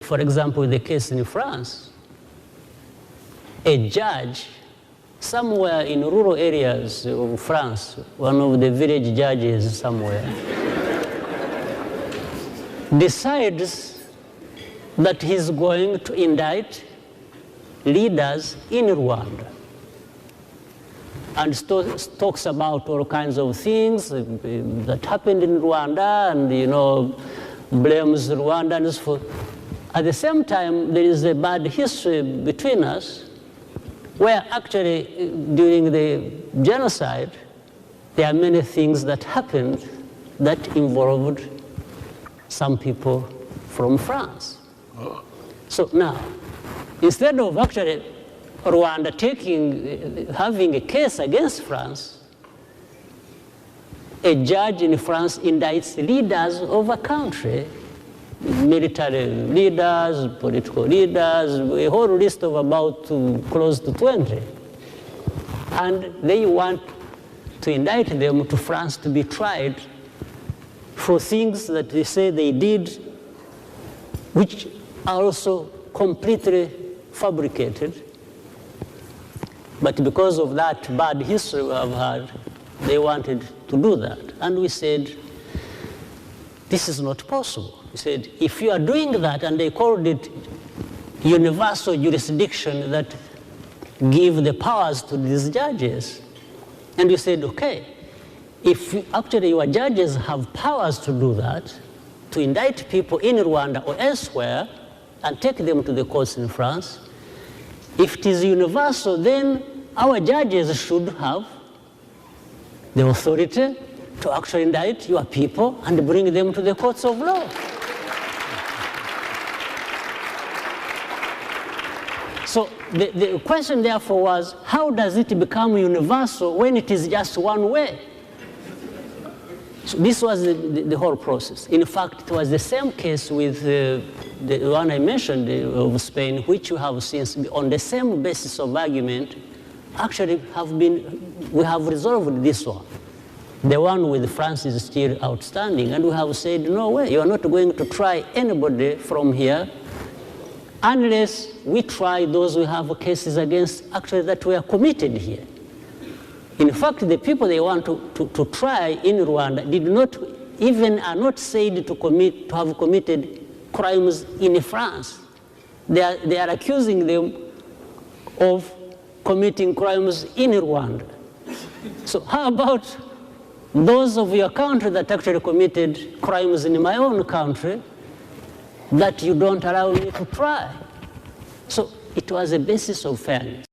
For example, the case in France, a judge somewhere in rural areas of France, one of the village judges somewhere, decides that he's going to indict leaders in Rwanda and talks about all kinds of things that happened in Rwanda and, blames Rwandans for. At the same time, there is a bad history between us where actually during the genocide, there are many things that happened that involved some people from France. So now, instead of actually Rwanda having a case against France, a judge in France indicts leaders of a country, military leaders, political leaders, a whole list of about close to 20. And they want to indict them to France to be tried for things that they say they did, which are also completely fabricated. But because of that bad history we have had, they wanted to do that. And we said, this is not possible. We said, if you are doing that, and they called it universal jurisdiction that give the powers to these judges. And we said, okay, if actually your judges have powers to do that, to indict people in Rwanda or elsewhere, and take them to the courts in France, if it is universal, then our judges should have the authority to actually indict your people and bring them to the courts of law. So the question therefore was, how does it become universal when it is just one way? So this was the whole process. In fact, it was the same case with the one I mentioned of Spain, which we have since, on the same basis of argument, actually we have resolved this one. The one with France is still outstanding, and we have said, no way, you are not going to try anybody from here unless we try those who have cases against actually that were committed here. In fact, the people they want to try in Rwanda are not said to have committed crimes in France. They are accusing them of committing crimes in Rwanda. So how about those of your country that actually committed crimes in my own country that you don't allow me to try? So it was a basis of fairness.